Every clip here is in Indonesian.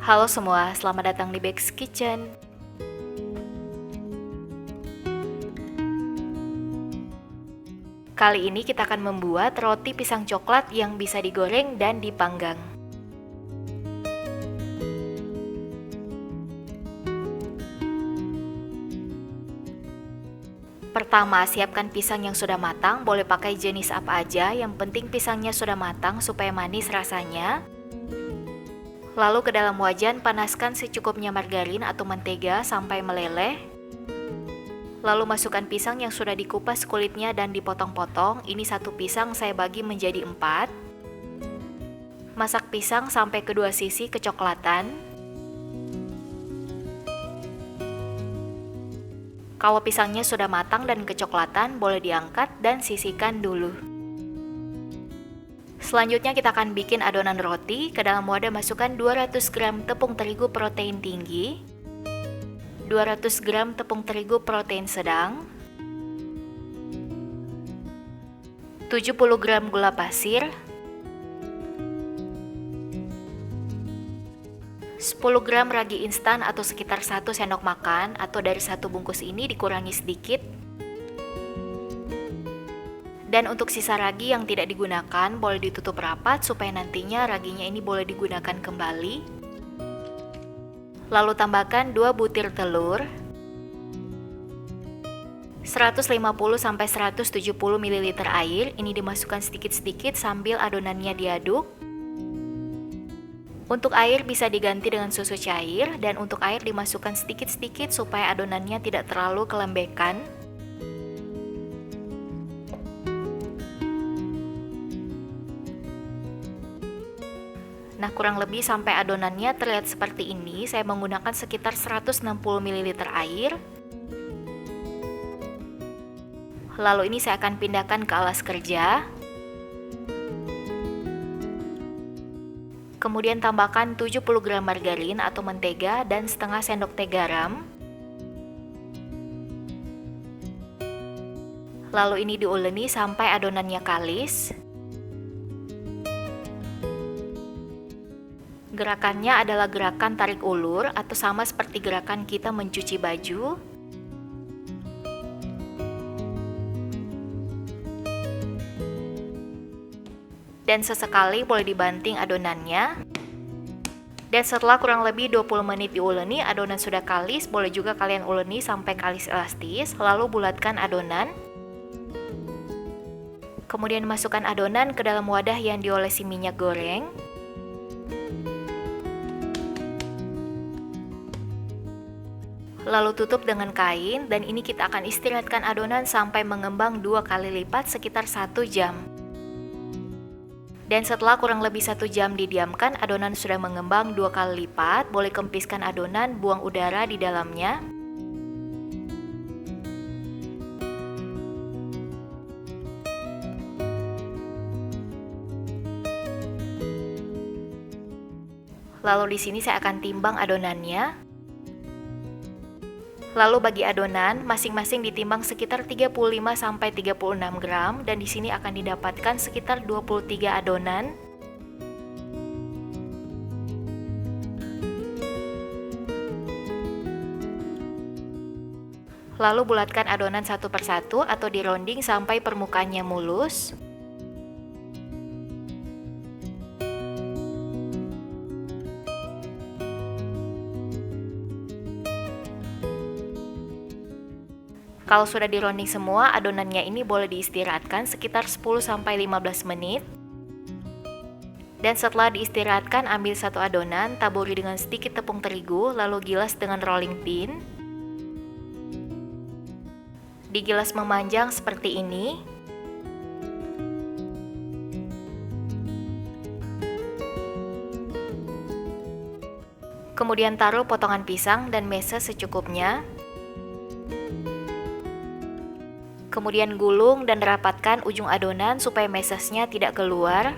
Halo semua, selamat datang di Bex Kitchen. Kali ini kita akan membuat roti pisang coklat yang bisa digoreng dan dipanggang. Pertama, siapkan pisang yang sudah matang, boleh pakai jenis apa aja, yang penting pisangnya sudah matang supaya manis rasanya. Lalu ke dalam wajan panaskan secukupnya margarin atau mentega sampai meleleh. Lalu masukkan pisang yang sudah dikupas kulitnya dan dipotong-potong. Ini satu pisang saya bagi menjadi 4. Masak pisang sampai kedua sisi kecoklatan. Kalau pisangnya sudah matang dan kecoklatan, boleh diangkat dan sisihkan dulu. Selanjutnya kita akan bikin adonan roti. Ke dalam wadah masukkan 200 gram tepung terigu protein tinggi, 200 gram tepung terigu protein sedang, 70 gram gula pasir, 10 gram ragi instan atau sekitar 1 sendok makan, atau dari satu bungkus ini dikurangi sedikit. Dan untuk sisa ragi yang tidak digunakan, boleh ditutup rapat supaya nantinya raginya ini boleh digunakan kembali. Lalu tambahkan 2 butir telur, 150-170 ml air, ini dimasukkan sedikit-sedikit sambil adonannya diaduk. Untuk air bisa diganti dengan susu cair, dan untuk air dimasukkan sedikit-sedikit supaya adonannya tidak terlalu kelembekan. Nah, kurang lebih sampai adonannya terlihat seperti ini. Saya menggunakan sekitar 160 ml air. Lalu ini saya akan pindahkan ke alas kerja. Kemudian tambahkan 70 gram margarin atau mentega dan setengah sendok teh garam. Lalu ini diuleni sampai adonannya kalis. Gerakannya adalah gerakan tarik ulur atau sama seperti gerakan kita mencuci baju. Dan sesekali boleh dibanting adonannya. Dan setelah kurang lebih 20 menit diuleni, adonan sudah kalis. Boleh juga kalian uleni sampai kalis elastis. Lalu bulatkan adonan. Kemudian masukkan adonan ke dalam wadah yang diolesi minyak goreng. Lalu tutup dengan kain, dan ini kita akan istirahatkan adonan sampai mengembang 2 kali lipat sekitar 1 jam. Dan setelah kurang lebih 1 jam didiamkan, adonan sudah mengembang 2 kali lipat. Boleh kempiskan adonan, buang udara di dalamnya. Lalu di sini saya akan timbang adonannya. Lalu bagi adonan, masing-masing ditimbang sekitar 35-36 gram, dan di sini akan didapatkan sekitar 23 adonan. Lalu bulatkan adonan satu persatu atau dironding sampai permukaannya mulus. Kalau sudah dironding semua, adonannya ini boleh diistirahatkan sekitar 10-15 menit. Dan setelah diistirahatkan, ambil satu adonan, taburi dengan sedikit tepung terigu, lalu gilas dengan rolling pin. Digilas memanjang seperti ini. Kemudian taruh potongan pisang dan meses secukupnya. Kemudian gulung dan rapatkan ujung adonan supaya mesesnya tidak keluar.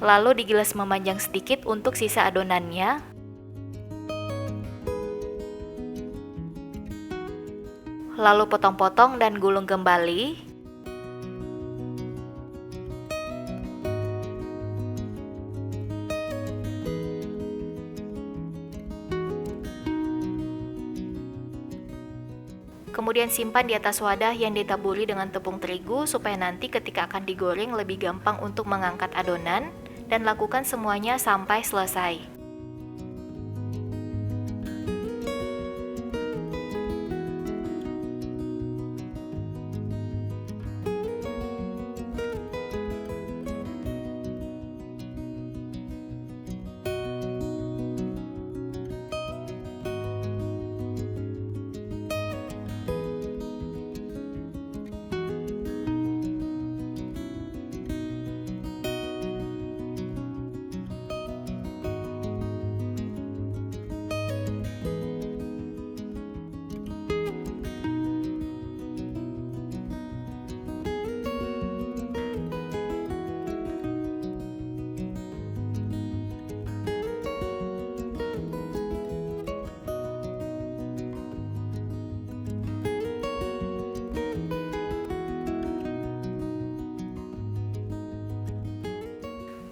Lalu digilas memanjang sedikit untuk sisa adonannya. Lalu potong-potong dan gulung kembali. Kemudian simpan di atas wadah yang ditaburi dengan tepung terigu supaya nanti ketika akan digoreng lebih gampang untuk mengangkat adonan, dan lakukan semuanya sampai selesai.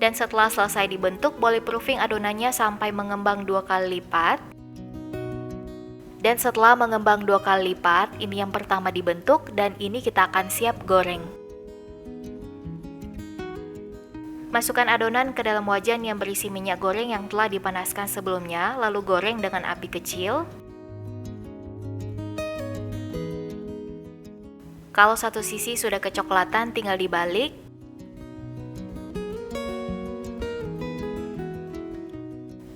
Dan setelah selesai dibentuk, boleh proofing adonannya sampai mengembang 2 kali lipat. Dan setelah mengembang 2 kali lipat, ini yang pertama dibentuk dan ini kita akan siap goreng. Masukkan adonan ke dalam wajan yang berisi minyak goreng yang telah dipanaskan sebelumnya, lalu goreng dengan api kecil. Kalau satu sisi sudah kecoklatan, tinggal dibalik.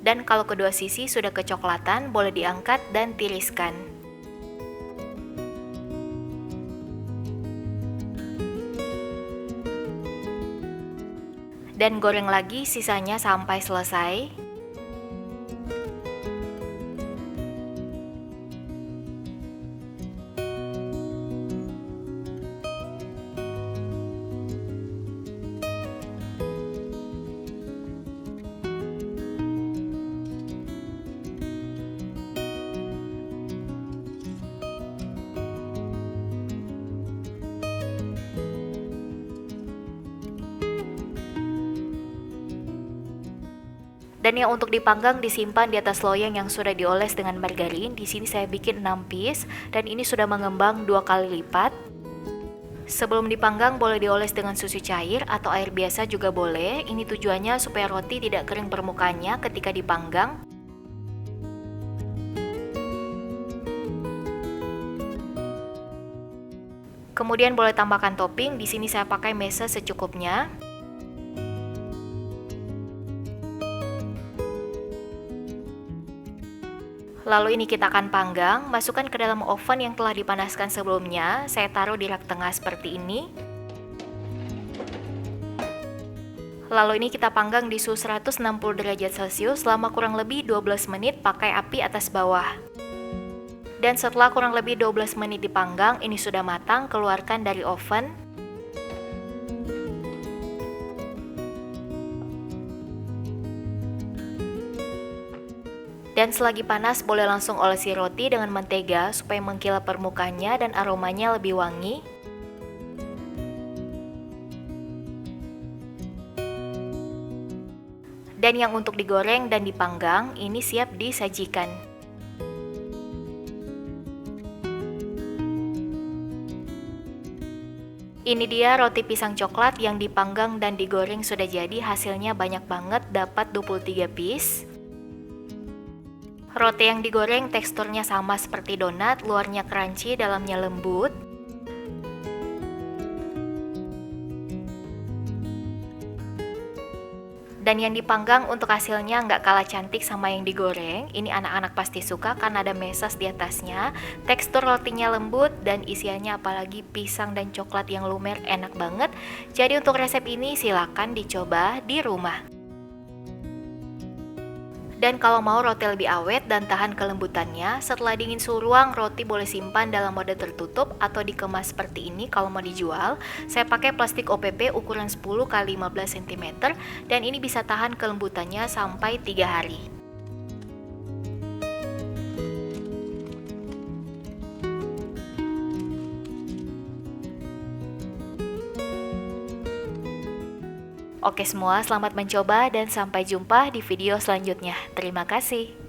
Dan kalau kedua sisi sudah kecoklatan, boleh diangkat dan tiriskan. Dan goreng lagi sisanya sampai selesai. Dan yang untuk dipanggang disimpan di atas loyang yang sudah dioles dengan margarin. Di sini saya bikin 6 piece dan ini sudah mengembang 2 kali lipat. Sebelum dipanggang boleh dioles dengan susu cair atau air biasa juga boleh. Ini tujuannya supaya roti tidak kering permukaannya ketika dipanggang. Kemudian boleh tambahkan topping. Di sini saya pakai meses secukupnya. Lalu ini kita akan panggang, masukkan ke dalam oven yang telah dipanaskan sebelumnya. Saya taruh di rak tengah seperti ini. Lalu ini kita panggang di suhu 160 derajat Celcius selama kurang lebih 12 menit pakai api atas bawah. Dan setelah kurang lebih 12 menit dipanggang, ini sudah matang, keluarkan dari oven. Dan selagi panas boleh langsung olesi roti dengan mentega supaya mengkilap permukaannya dan aromanya lebih wangi. Dan yang untuk digoreng dan dipanggang ini siap disajikan. Ini dia roti pisang coklat yang dipanggang dan digoreng sudah jadi. Hasilnya banyak banget, dapat 23 piece. Roti yang digoreng teksturnya sama seperti donat, luarnya crunchy, dalamnya lembut. Dan yang dipanggang untuk hasilnya nggak kalah cantik sama yang digoreng. Ini anak-anak pasti suka karena ada meses di atasnya. Tekstur rotinya lembut dan isiannya apalagi pisang dan coklat yang lumer, enak banget. Jadi untuk resep ini silakan dicoba di rumah. Dan kalau mau roti lebih awet dan tahan kelembutannya, setelah dingin suhu ruang, roti boleh simpan dalam wadah tertutup atau dikemas seperti ini kalau mau dijual. Saya pakai plastik OPP ukuran 10 x 15 cm dan ini bisa tahan kelembutannya sampai 3 hari. Oke semua, selamat mencoba dan sampai jumpa di video selanjutnya. Terima kasih.